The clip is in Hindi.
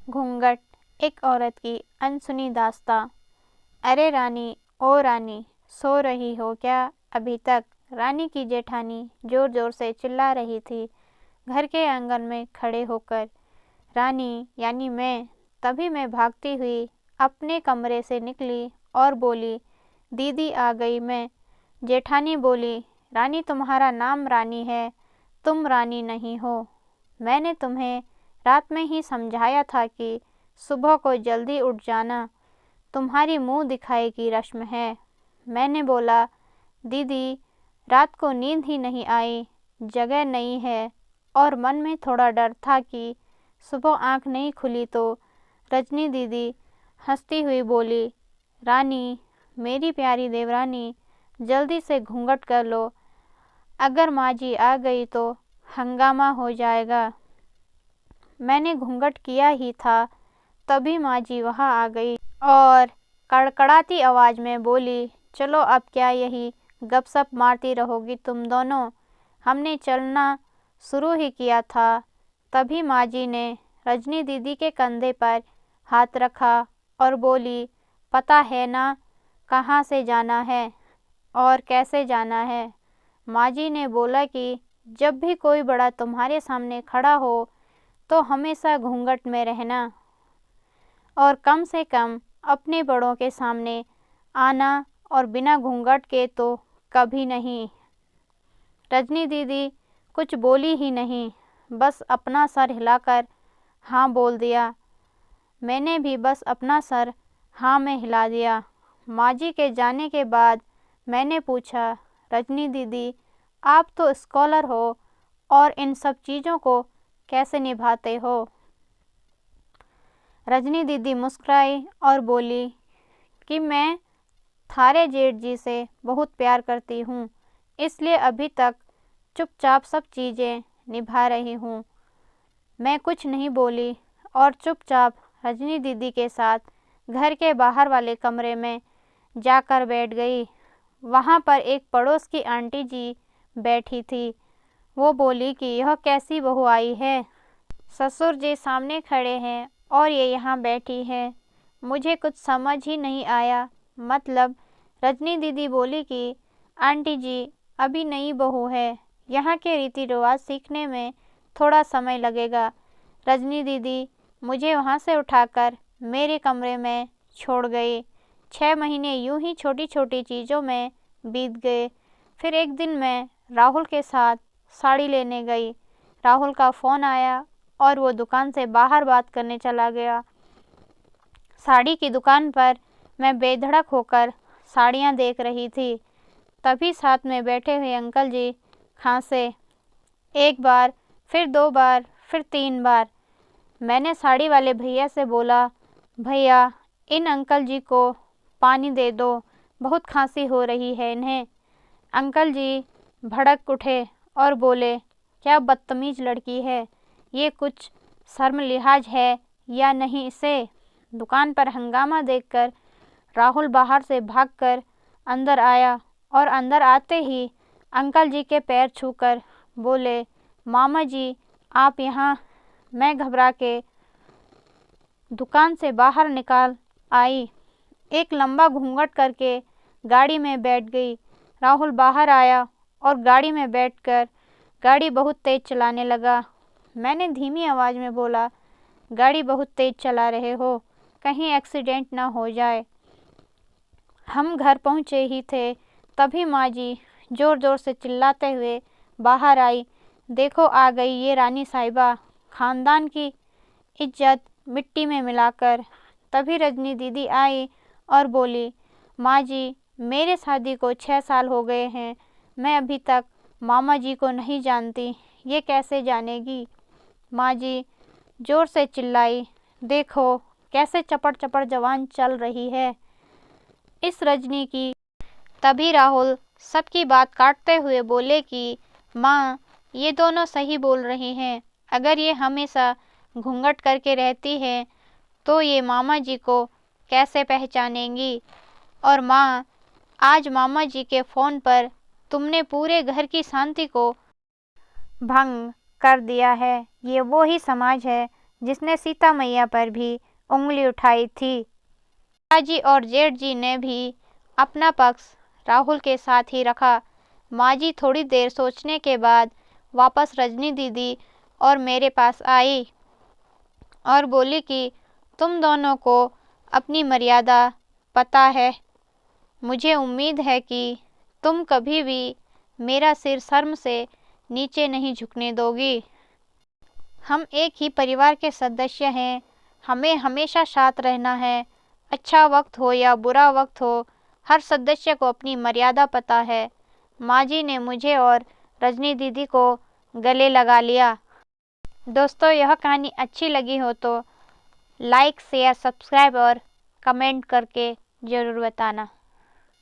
घूंघट एक औरत की अनसुनी दास्तां। अरे रानी, ओ रानी, सो रही हो क्या अभी तक? रानी की जेठानी जोर जोर से चिल्ला रही थी घर के आंगन में खड़े होकर। रानी यानी तभी मैं भागती हुई अपने कमरे से निकली और बोली, दीदी आ गई मैं। जेठानी बोली, रानी तुम्हारा नाम रानी है, तुम रानी नहीं हो। मैंने तुम्हें रात में ही समझाया था कि सुबह को जल्दी उठ जाना, तुम्हारी मुंह दिखाई की रस्म है। मैंने बोला, दीदी रात को नींद ही नहीं आई, जगह नहीं है और मन में थोड़ा डर था कि सुबह आँख नहीं खुली तो। रजनी दीदी हंसती हुई बोली, रानी मेरी प्यारी देवरानी, जल्दी से घूंघट कर लो, अगर माँ जी आ गई तो हंगामा हो जाएगा। मैंने घूंघट किया ही था तभी माँ जी वहाँ आ गई और कड़कड़ाती आवाज़ में बोली, चलो अब क्या यही गपशप मारती रहोगी तुम दोनों? हमने चलना शुरू ही किया था। तभी माँ जी ने रजनी दीदी के कंधे पर हाथ रखा और बोली, पता है ना कहाँ से जाना है और कैसे जाना है? माँ जी ने बोला कि जब भी कोई बड़ा तुम्हारे सामने खड़ा हो तो हमेशा घूंघट में रहना और कम से कम अपने बड़ों के सामने आना और बिना घूंघट के तो कभी नहीं। रजनी दीदी कुछ बोली ही नहीं, बस अपना सर हिलाकर हाँ बोल दिया। मैंने भी बस अपना सर हाँ में हिला दिया। माँ जी के जाने के बाद मैंने पूछा, रजनी दीदी आप तो स्कॉलर हो और इन सब चीज़ों को कैसे निभाते हो? रजनी दीदी मुस्कुराई और बोली कि मैं थारे जेठ जी से बहुत प्यार करती हूँ, इसलिए अभी तक चुपचाप सब चीज़ें निभा रही हूँ। मैं कुछ नहीं बोली और चुपचाप रजनी दीदी के साथ घर के बाहर वाले कमरे में जाकर बैठ गई। वहाँ पर एक पड़ोस की आंटी जी बैठी थी। वो बोली कि यह कैसी बहू आई है? ससुर जी सामने खड़े हैं और ये यहाँ बैठी है, मुझे कुछ समझ ही नहीं आया। मतलब रजनी दीदी बोली कि आंटी जी अभी नई बहू है, यहाँ के रीति रिवाज सीखने में थोड़ा समय लगेगा। रजनी दीदी मुझे वहाँ से उठाकर मेरे कमरे में छोड़ गई। 6 महीने यूं ही छोटी छोटी चीज़ों में बीत गए। फिर एक दिन मैं राहुल के साथ साड़ी लेने गई। राहुल का फ़ोन आया और वो दुकान से बाहर बात करने चला गया। साड़ी की दुकान पर मैं बेधड़क होकर साड़ियाँ देख रही थी। तभी साथ में बैठे हुए अंकल जी खांसे। एक बार, फिर 2 बार, फिर 3 बार। मैंने साड़ी वाले भैया से बोला, भैया इन अंकल जी को पानी दे दो, बहुत खांसी हो रही है इन्हें। अंकल जी भड़क उठे और बोले, क्या बदतमीज लड़की है, ये कुछ शर्म लिहाज है या नहीं इसे? दुकान पर हंगामा देखकर राहुल बाहर से भागकर अंदर आया और अंदर आते ही अंकल जी के पैर छूकर बोले, मामा जी आप यहाँ? मैं घबरा के दुकान से बाहर निकाल आई, एक लंबा घूंघट करके गाड़ी में बैठ गई। राहुल बाहर आया और गाड़ी में बैठकर गाड़ी बहुत तेज़ चलाने लगा। मैंने धीमी आवाज़ में बोला, गाड़ी बहुत तेज़ चला रहे हो, कहीं एक्सीडेंट ना हो जाए। हम घर पहुँचे ही थे तभी माँ जी ज़ोर ज़ोर से चिल्लाते हुए बाहर आई, देखो आ गई ये रानी साहिबा, ख़ानदान की इज्जत मिट्टी में मिलाकर। तभी रजनी दीदी आई और बोली, माँ जी मेरे शादी को 6 साल हो गए हैं, मैं अभी तक मामा जी को नहीं जानती, ये कैसे जानेगी? माँ जी ज़ोर से चिल्लाई, देखो कैसे चपड़ चपड़ जवान चल रही है इस रजनी की। तभी राहुल सबकी बात काटते हुए बोले कि माँ ये दोनों सही बोल रही हैं, अगर ये हमेशा घूंघट करके रहती है तो ये मामा जी को कैसे पहचानेंगी? और माँ आज मामा जी के फ़ोन पर तुमने पूरे घर की शांति को भंग कर दिया है। ये वो ही समाज है जिसने सीता मैया पर भी उंगली उठाई थी। माँ जी और जेठ जी ने भी अपना पक्ष राहुल के साथ ही रखा। माँ जी थोड़ी देर सोचने के बाद वापस रजनी दीदी और मेरे पास आई और बोली कि तुम दोनों को अपनी मर्यादा पता है। मुझे उम्मीद है कि तुम कभी भी मेरा सिर शर्म से नीचे नहीं झुकने दोगी। हम एक ही परिवार के सदस्य हैं, हमें हमेशा साथ रहना है। अच्छा वक्त हो या बुरा वक्त हो, हर सदस्य को अपनी मर्यादा पता है। माँ जी ने मुझे और रजनी दीदी को गले लगा लिया। दोस्तों, यह कहानी अच्छी लगी हो तो लाइक, शेयर, सब्सक्राइब और कमेंट करके ज़रूर बताना।